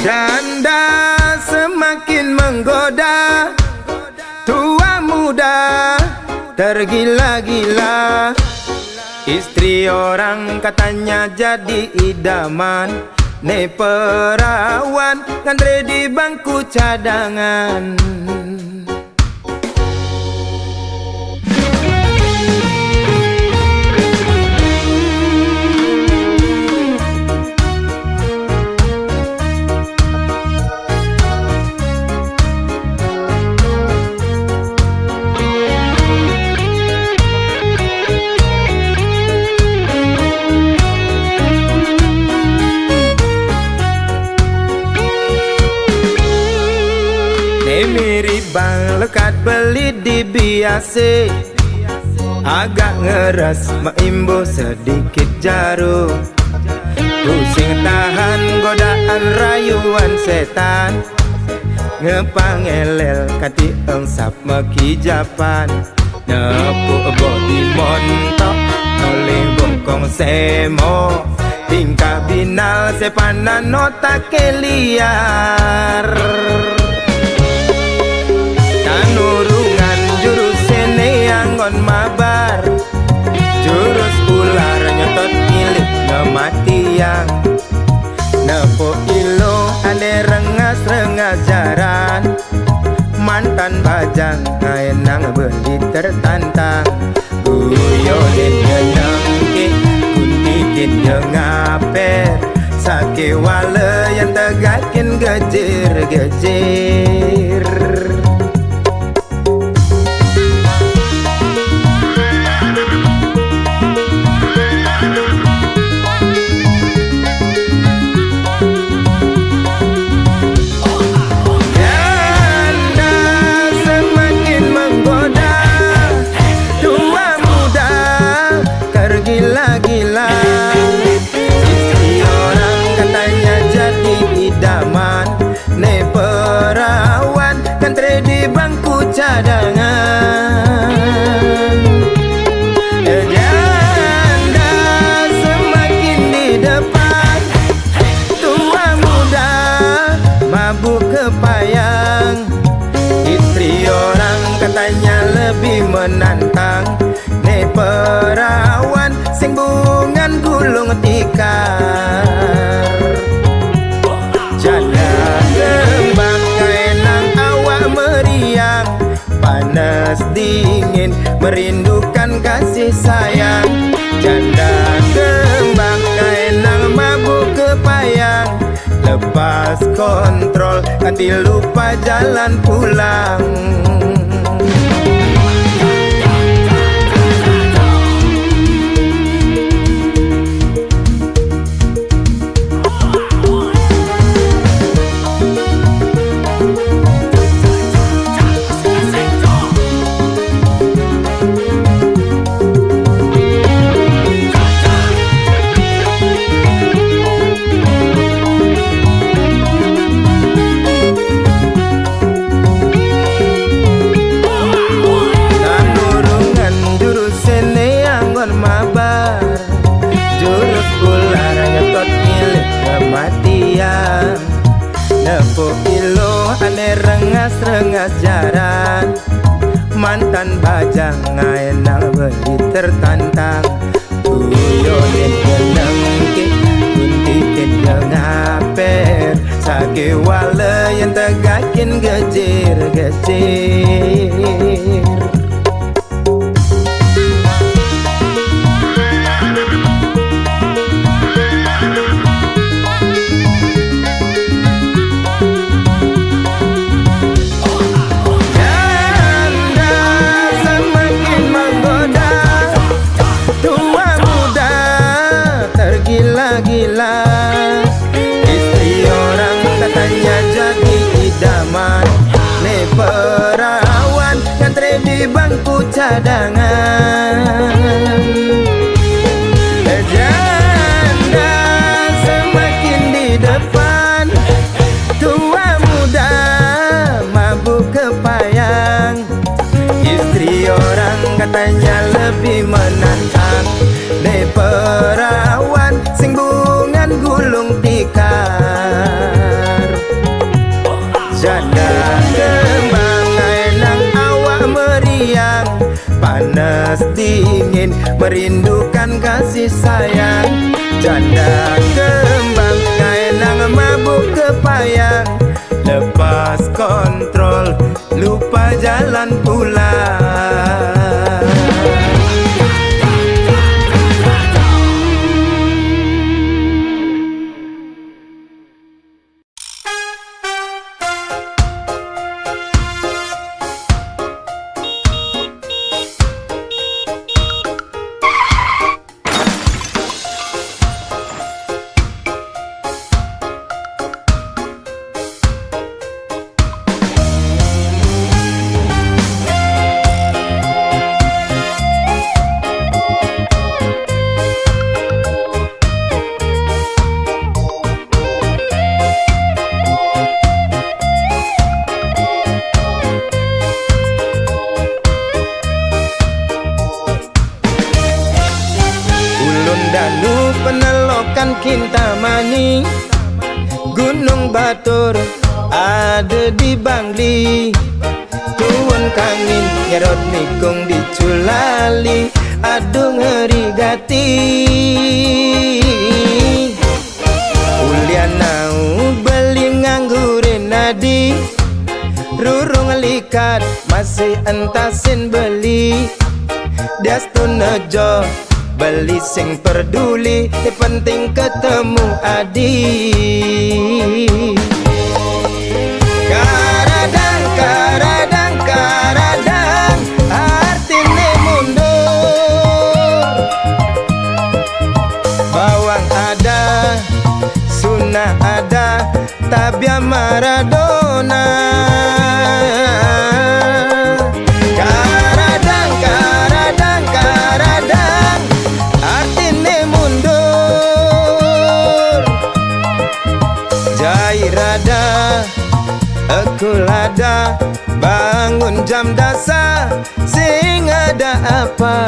Janda semakin menggoda, tua muda tergila-gila. Istri orang katanya jadi idaman, ne perawan ngantre di bangku cadangan. Mirip bang lekat beli di biasa, agak ngeras meimbo sedikit jarum. Pusing tahan godaan rayuan setan, ngepangelel kati engsap mekijapan. Nepuk bodi montok oleh bongkong semo, tingkah binal sepanan nota keliar. Nurungan jurus sene anggon mabar, jurus ular nyotot milik kematian. Nepo ilo ane rengas-rengas jaran, mantan bajang enang beli tertantang. Guyonin nyenengke kuntikin jengaper, sake wale yang tegakin gejir-gejir. Gila-gila, istri orang katanya jadi idaman, ne perawan kantre di bangku cadangan. Janda semakin di depan, tua muda mabuk kepayang. Istri orang katanya lebih menantang, ne perawan sing bungan gulung tikar. Janda kembang kaenang awak meriang, panas dingin merindukan kasih sayang. Janda kembang kaenang mabuk kepayang, lepas kontrol kanti lupa jalan pulang. Nepuk ilo ane rengas-rengas jaran, mantan bajang enang beli tertantang. Guyonin nyenengke kuntikin jengaper, sake wale yang tegakin gejir-gejir. Gila-gila, istri orang katanya jadi idaman, ne perawan ngantre di bangku cadangan. Janda semakin di depan, tua muda mabuk kepayang. Istri orang katanya lebih menantang, ne perawan sing bungan gulung tikar. merindukan kasih sayang. Janda kembang kaenang mabuk kepayang, lepas kontrol lupa jalan pulang. Penelokan Kintamani, Gunung Batur ada di Bangli, Tuwon Kangin Nyerot Nikung di Culali, Adung Herigati, Ulianau beli nganggurin nadi, Rurung likat masih entasin beli, Diastun Nejo beli sing peduli, penting ketemu adi. Karadang, karadang, karadang, artine mundur. Bawang ada, sunnah ada, tabia Maradona. Karadang, karadang, karadang, artine mundur. Jairada, ekulada, bangun jam dasar, sing ada apa?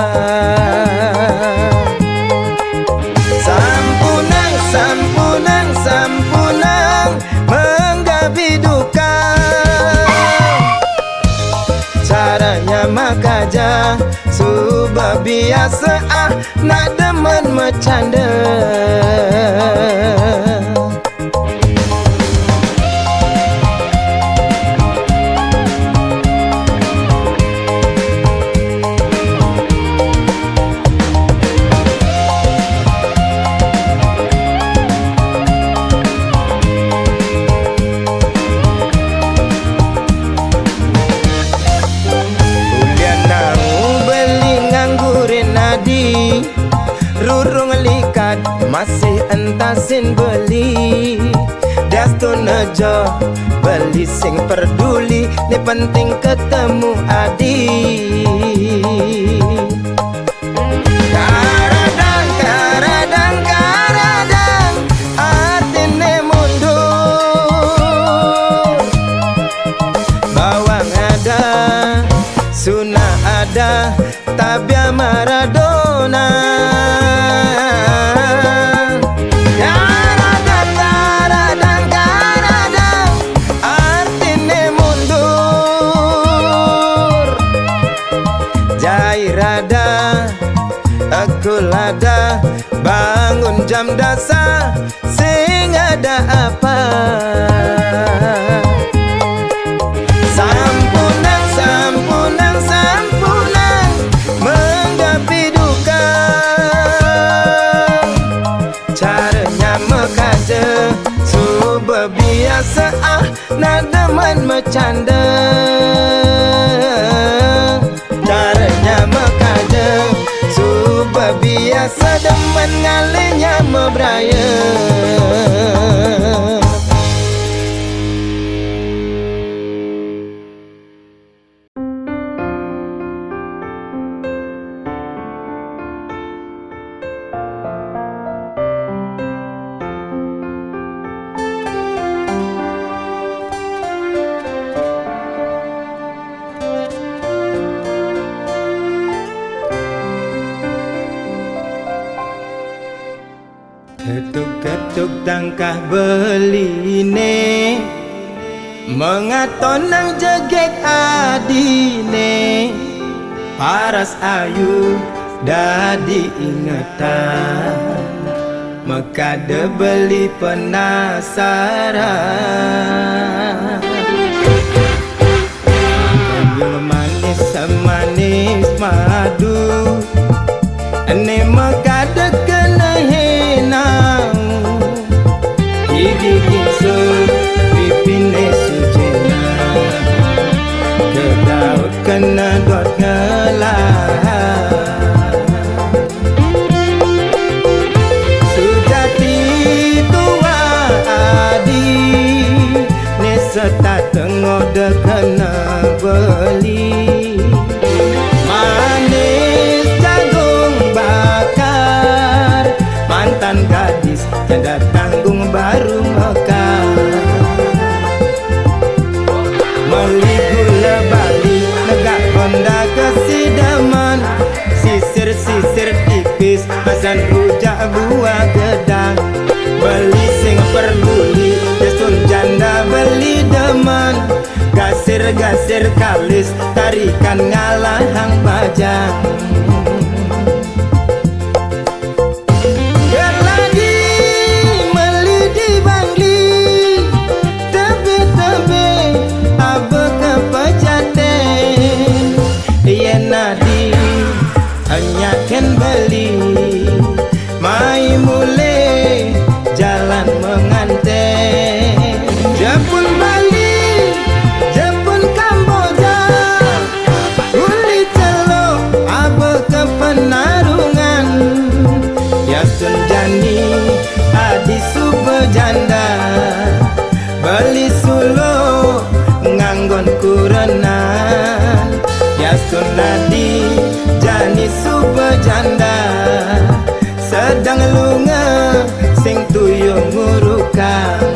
Sampunang, sampunang, sampunang, menggabi duka. Caranya makaja, subah biasa nak demen bercanda. Rurung likat masih entasin beli, Diastun Nejo beli sing peduli, ni penting ketemu adi. Karadang, karadang, karadang, artine mundur. Bawang ada, sunnah ada, tabia Maradona. Karadang, karadang, karadang, artine mundur. Jairada, ekulada, bangun jam dasar, sing ada apa? Sampunang, sampunang, sampunang, menggapi duka. Caranya mekaja, subah biasa nak demen bercanda. Caranya mekaja, subah biasa demen ngalinya mebraya. Ketuk-ketuk tangkah beline, mengaton nang jegek adine. Paras ayu Dadi ingetan mekade beli penasaran. Kambing manis semanis madu, ane mekade kena henau. Idi kisu pipine sujena, kedaut kena dot ngelah. Serta tengok dah kena beli manis jagung bakar, mantan gadis tiada tanggung baru mekar. Meli gula bali negak Honda kesidaman, sisir-sisir tipis pasan rujak buah gedang. Beli sing perluli desun janda beli deman, gasir-gasir kalis tarikan ngalahang bajang. Gerladi meli di bangli, tebe-tebe abe kepejaten. Iya nadi hanya ken beli, mai mule jalan menganten. Jepun Bali, Jepun Kamboja, uli celok abe ke penarungan. Yasun jani adi sube janda, beli sulo nganggon kurenan. Yasun nadi jani sube janda, sedang lunga sing tuyung ngurukang.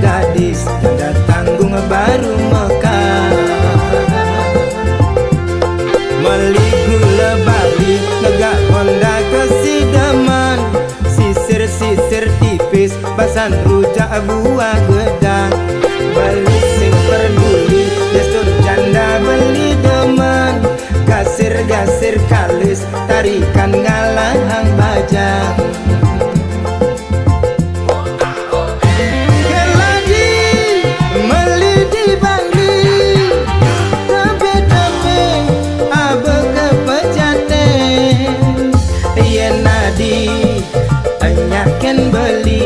Gadis tiada tanggung baru mekar. Meli gula bali negak Honda kesidaman, sisir-sisir tipis basan rujak buah gedang. Beli sing peduli destur janda beli deman, gasir-gasir kalis tarikan ngalahang bajang. Nadi anyaken beli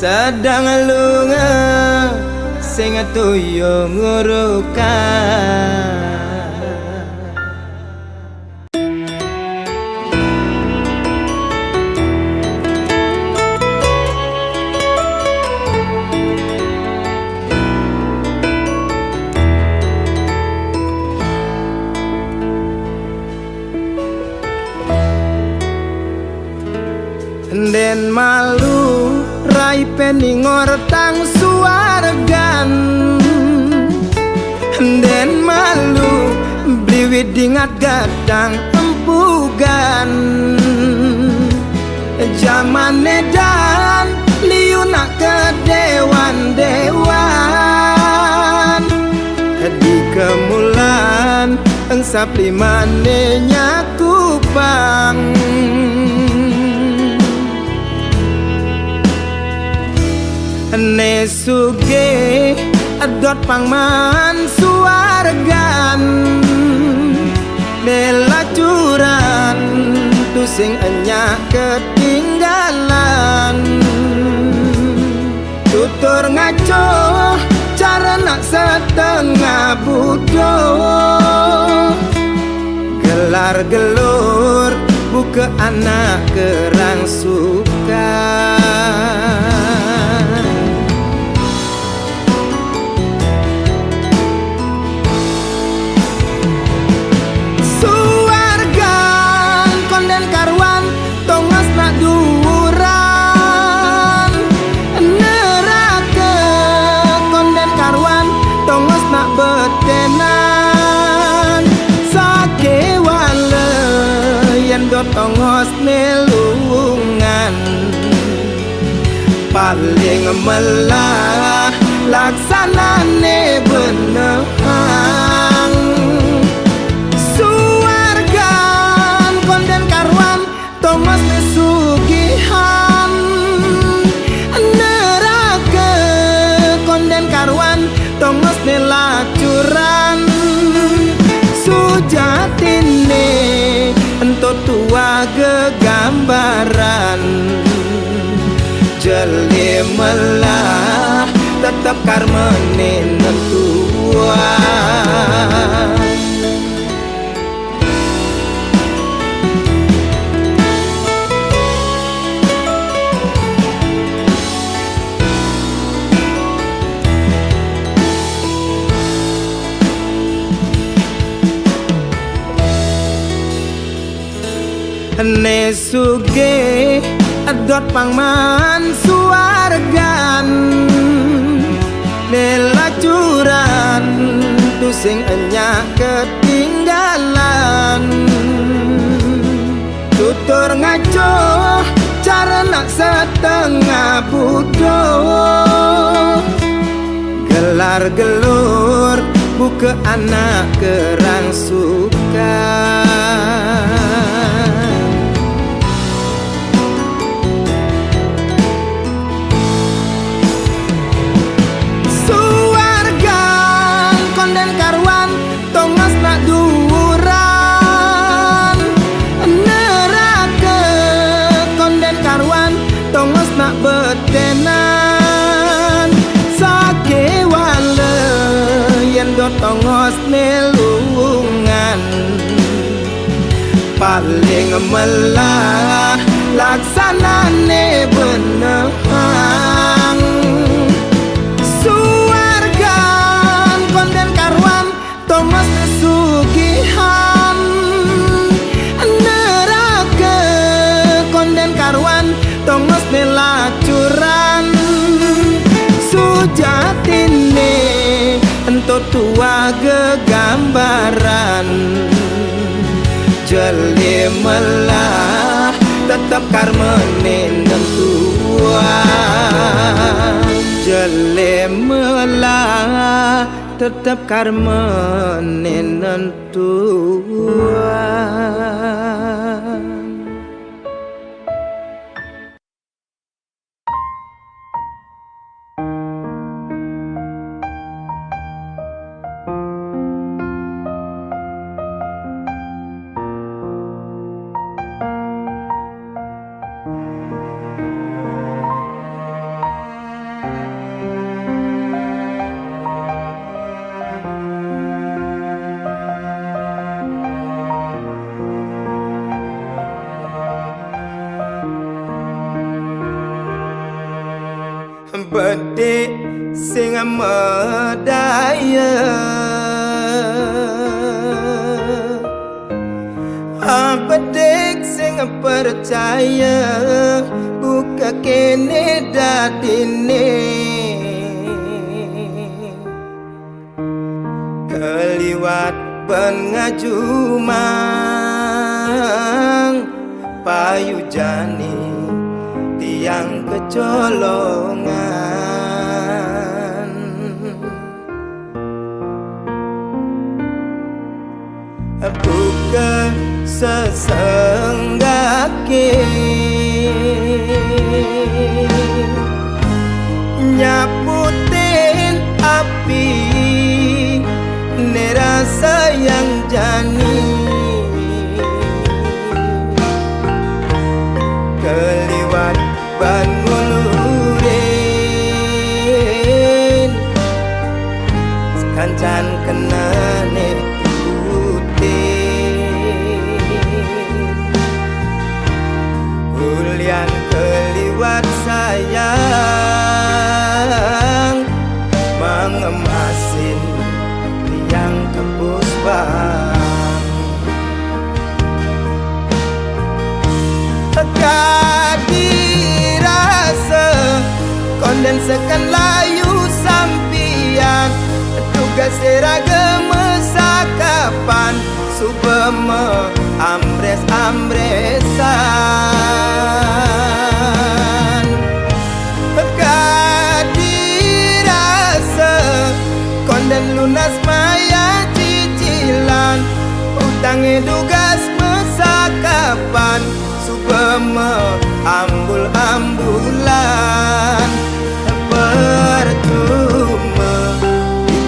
sedang lunga sing toyo ngurukan. Den malu rai peningor tang suargan, den malu bliwit dingat gadang empugan. Zaman edan liuna ke dewan-dewan, di kemulan engsap limane nyakupang. Ne suge adot pangman suargan, ne lacuran tu sing enya ketinggalan. Tutur ngaco cara nak setengah bodoh, gelar gelur buka anak kerang suka. Tongos nelungan paling melah laksanane benehang. Suargan konden karwan tongos nesugihan, neraka konden karwan tongos nelacuran. Sujatine ento tua gegambaran, jeli melah tetap karmene nentuan. Ne suge adot pangman suargan, ne lacuran tu sing enya ketinggalan. Tutur ngaco cara nak setengah bodoh, gelar gelur buka anak kerang suka. Tongos nelungan paling melah laksanane benehang. Suargan konden karwan tongos nesugihan, neraka konden karwan tongos nelacuran. Sujatine ento tua gegambaran, jeli melah tetap karmene nentuan. Jeli melah tetap karmene nentuan. Bedhik sing medaya bedhik sing percaya buka kene datine keliwat ben ngajumang payu jani tiang kecolongan buka sesenggake nyaputin api nerasa yang jani keliwat ban ngulurin kancan kenane Ulian keliwat sayang mengemasin tiang tebus bang kadirasa kondensekan layu sampian tugas seragam sakapan subeme ambres-ambresan kadirasa konden lunas maya cicilan utang dugas mesakapan subeme ambul-ambulan percuma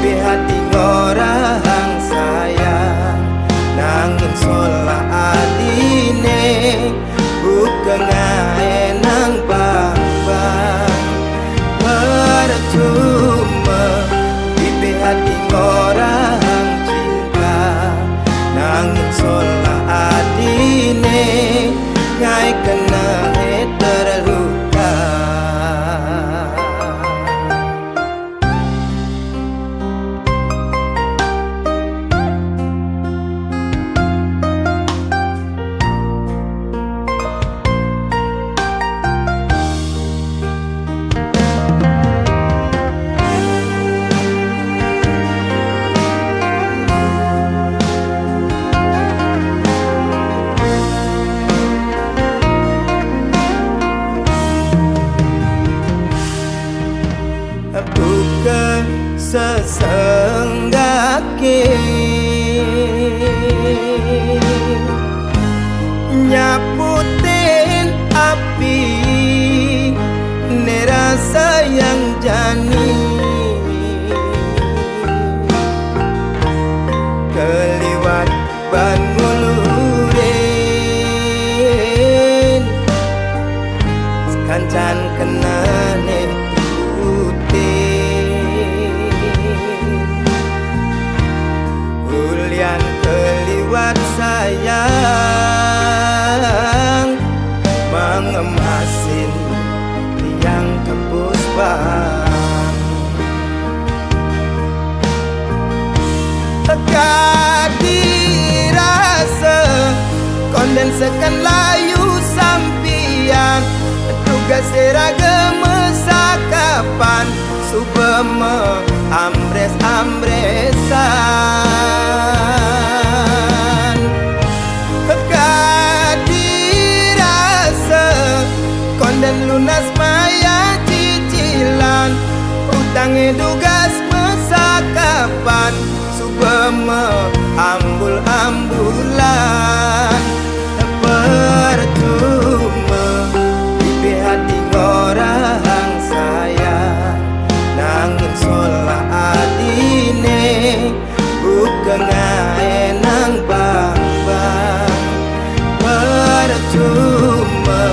di hati orang sayang nangin sola adine bukan ngaenang bang-bang percuma di hati orang cinta nangin sola adine ngai kena terluka buka sesenggake nyaputin api nerasa yang jani keliwat ban ngulurin kancan kenane Ulian keliwat sayang mengemasin tiang tebus bang kadirasa kondensekan layu sampian tugas seragam sakapan subeme ambres-ambresan kadirasa konden lunas maya cicilan utang dugas mesakapan subeme ambul-ambulan percuma di hati orang sayang nangin sola adine bukan ngaenang bang-bang percuma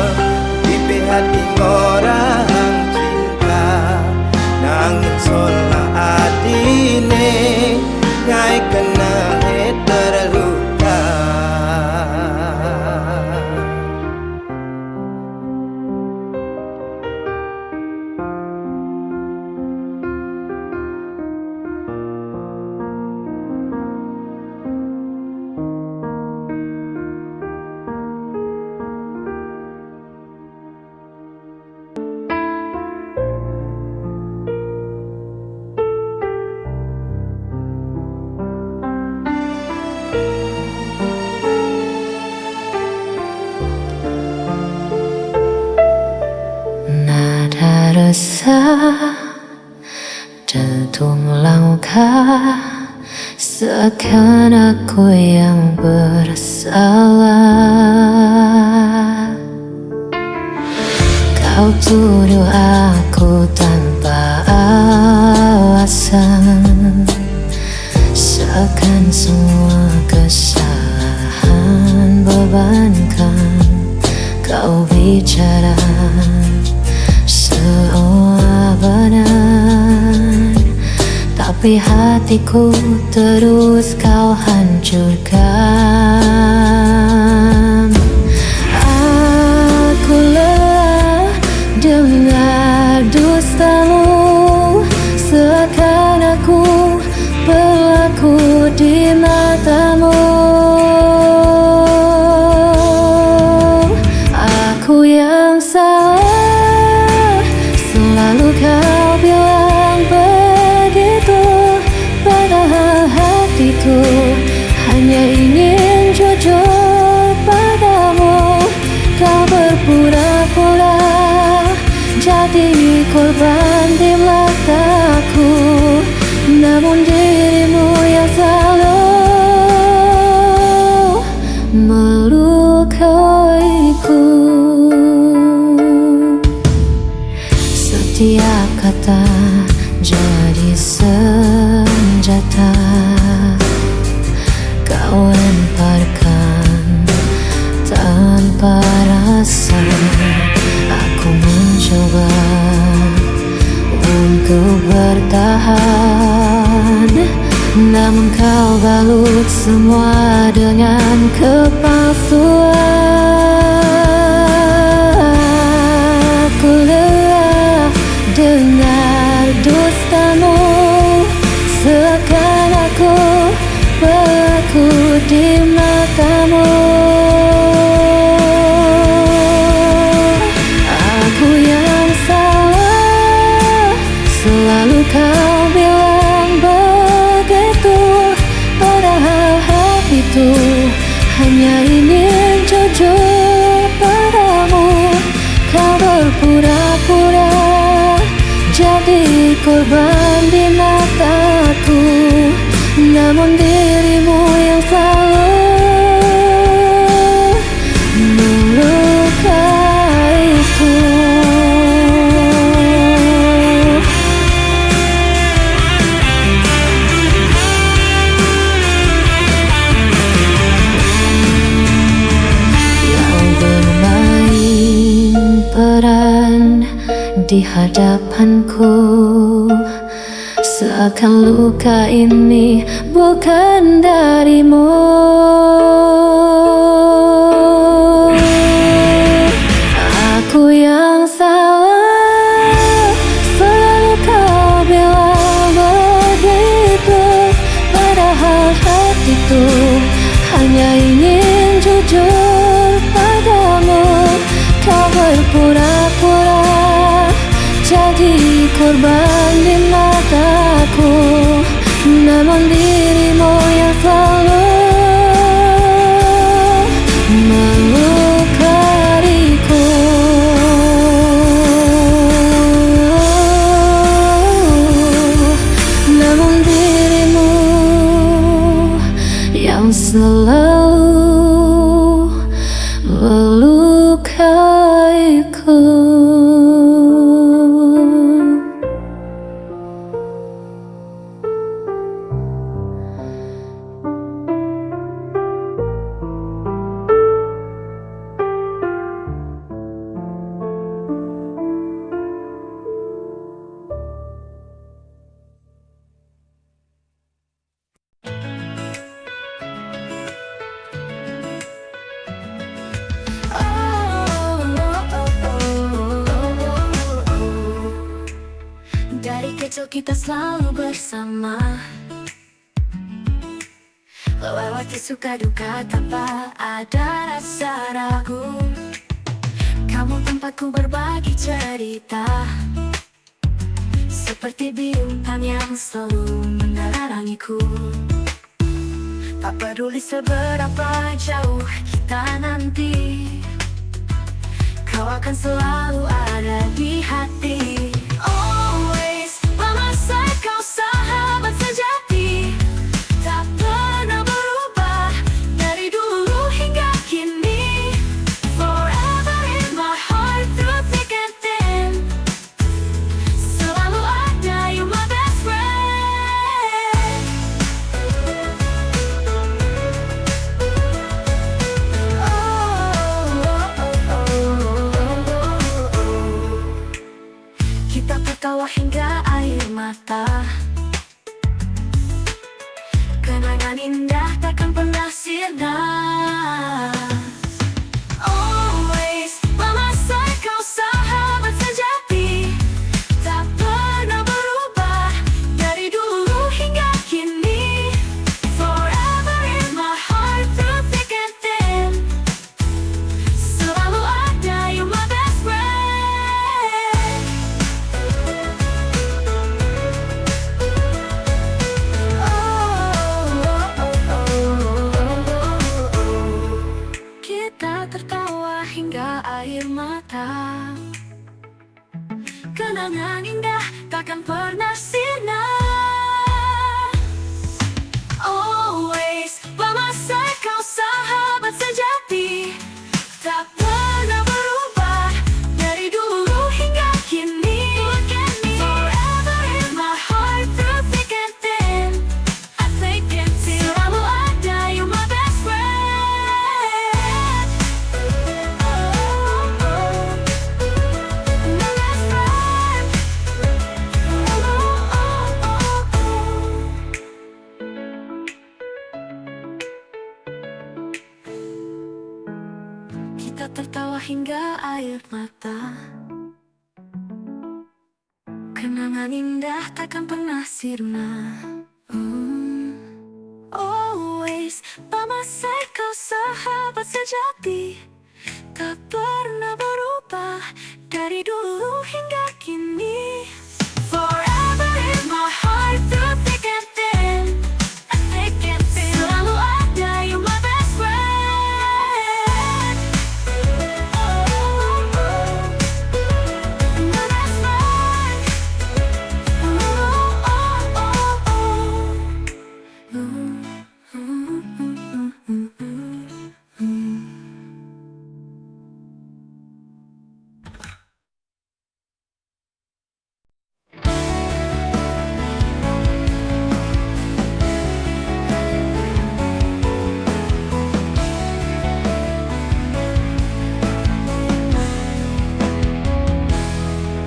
di hati orang cinta nangin sola adine ngai kena terluka jantung langkah, seakan aku yang bersalah. Kau tuduh aku tanpa alasan, seakan semua kesalahan bebankan kau bicara seolah benar, tapi hatiku terus kau hancurkan. Aku lelah dengar dustamu, seakan aku berlaku di matamu. Aku yang salah, selalu kau bilang begitu, padahal hatiku hanya ingin jujur padamu. Kau berpura-pura jadi korban di mataku, namun dirimu yang selalu melukaiku. Setiap kata jadi senjata kau lemparkan tanpa rasa. Aku mencoba untuk bertahan, namun kau balut semua dengan kepalsuan. Aku lelah dengar dustamu, seakan aku berlaku di matamu. Aku yang salah, selalu kau bilang begitu, padahal hatiku hanya ingin jujur padamu. Kau berpura-pura jadi korban di mataku, namun dirimu yang selalu melukaiku. Yang bermain peran di hadapanku, seakan luka ini bukan darimu. Aku yang salah, selalu kau bilang begitu, padahal hatiku hanya ingin jujur padamu. Kau berpura-pura jadi korban di mataku, namun dirimu yang selalu melukaiku. Namun dirimu yang selalu melukaiku. Dari kecil kita selalu bersama, lewati suka duka tanpa ada rasa ragu. Kamu tempatku berbagi cerita, seperti bintang yang selalu menerangiku. Tak peduli seberapa jauh kita nanti, kau akan selalu ada di hati. Always by my side, kau selalu Kenangan indah takkan pernah sirna. Always by my side, kau sahabat sejati, tak pernah berubah dari dulu hingga kini. Forever in my heart, through thick and thin, selalu ada, you my best friend. Kita tertawa hingga air mata, kenangan indah takkan pernah sirna. Always by my side, kau sahabat sejati, tak pernah berubah dari dulu hingga kini. Forever in my heart, through thick and thin, I think and feel, selalu ada, you my best friend. My best friend. Kita tertawa hingga air mata, kenangan indah takkan pernah sirna. Always by my side, kau sahabat sejati, tak pernah berubah dari dulu hingga kini. Forever in my heart, through thick and thin, I think and feel, selalu ada, you my best friend. My best friend.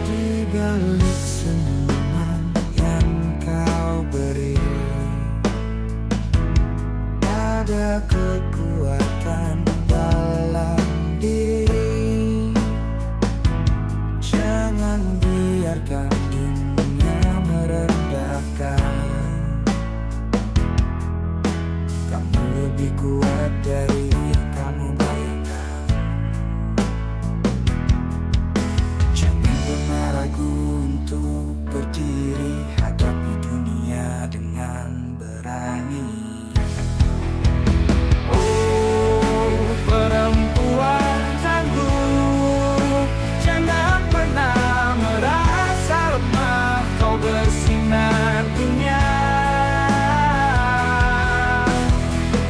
Di balik senyuman yang kau beri, ada kekuatan dalam diri. Jangan biarkan dunia merendahkan. Kamu lebih kuat dari kamu bayangkan. Jangan pernah ragu untuk berdiri, hadapi dunia dengan berani. Oh, perempuan tangguh, jangan pernah merasa lemah, kau bersinar dunia.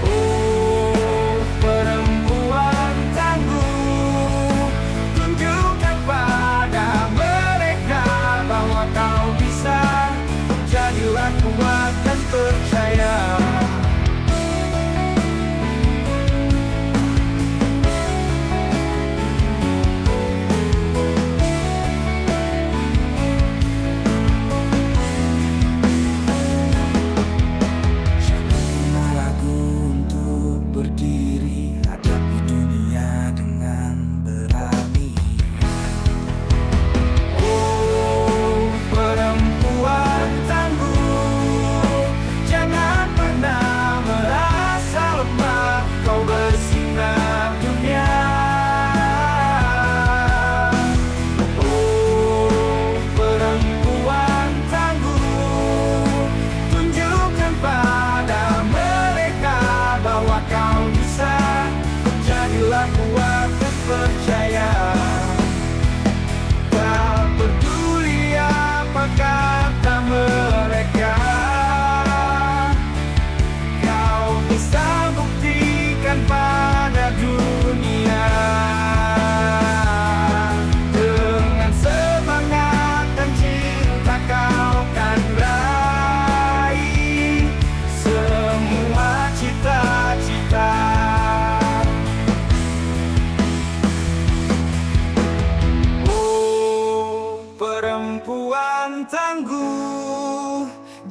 Oh, perempuan tangguh, tunjukkan pada mereka bahwa kau bisa. Jadilah kuat dan percaya. Jangan pernah ragu untuk berdiri, hadapi dunia dengan berani. Oh, perempuan tangguh,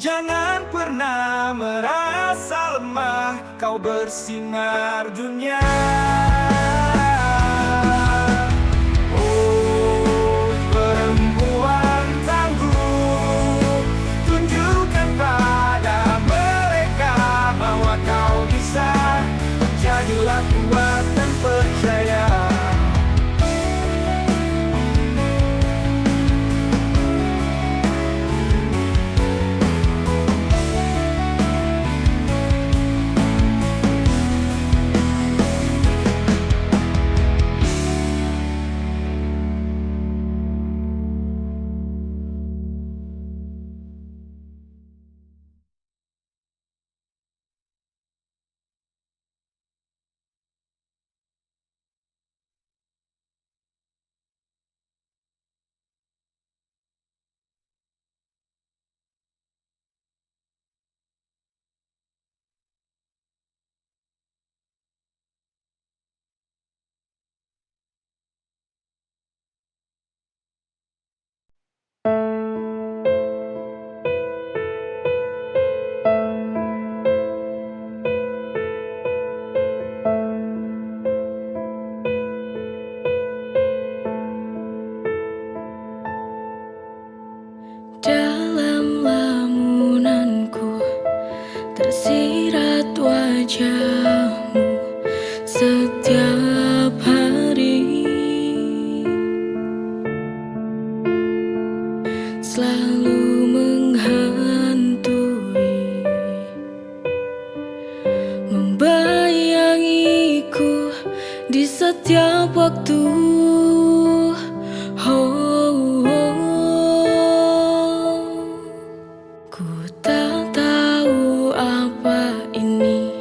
Jangan pernah merasa lemah, kau bersinar dunia. Oh, perempuan tangguh, tunjukkan pada mereka bahwa kau bisa. Jadilah kuat dan percaya. Dalam lamunanku tersirat wajahmu setiap hari, selalu menghantui, membayangiku di setiap waktu. Ku tak tahu apa ini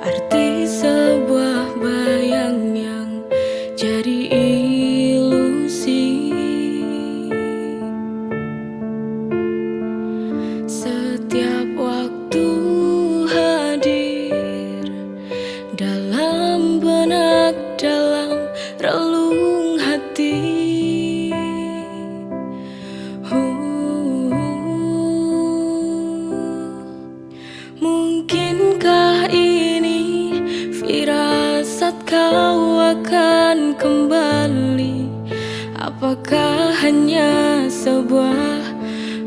arti sebuah bayang yang jadi ilusi. Setiap waktu hadir dalam benak, dalam relung hati. Mungkinkah ini firasat kau akan kembali? Apakah hanya sebuah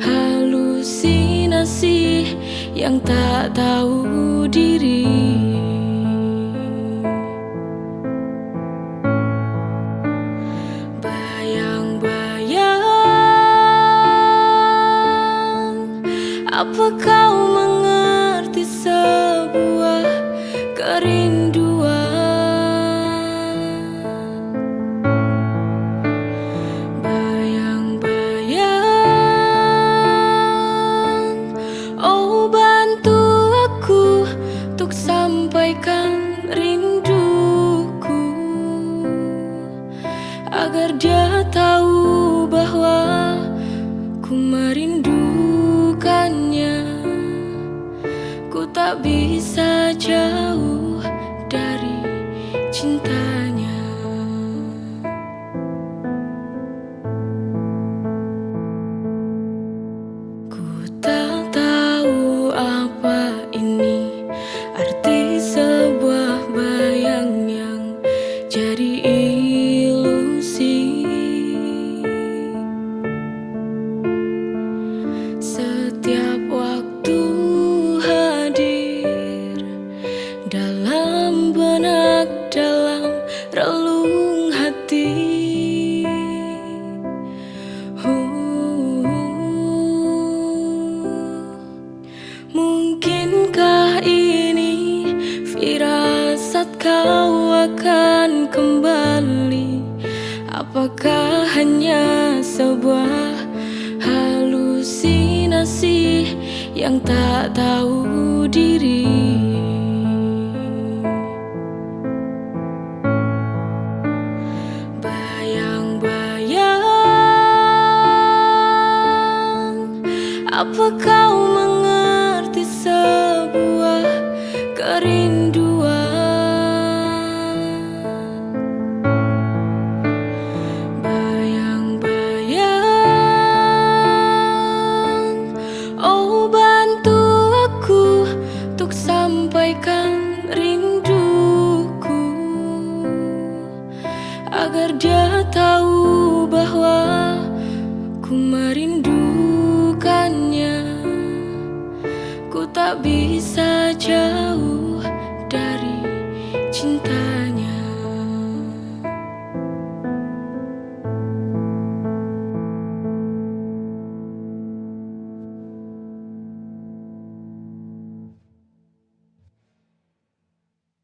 halusinasi yang tak tahu diri? Bayang-bayang, apa kau mengerti sebuah kerinduan? Bayang-bayang, oh bantu aku untuk sampaikan rinduku, agar dia tahu bahwa ku merindukannya. Ku tak bisa jauh dari cintanya. Ku tak tahu apa ini arti sebuah bayang yang jadi ilusi. Setiap waktu hadir dalam benak, dalam relung hati. Mungkinkah ini firasat kau akan kembali? Apakah hanya sebuah halusinasi yang tak tahu diri? Bayang-bayang, apa kau mengerti sebuah kerinduan? Bayang-bayang, oh bantu Ku tak bisa jauh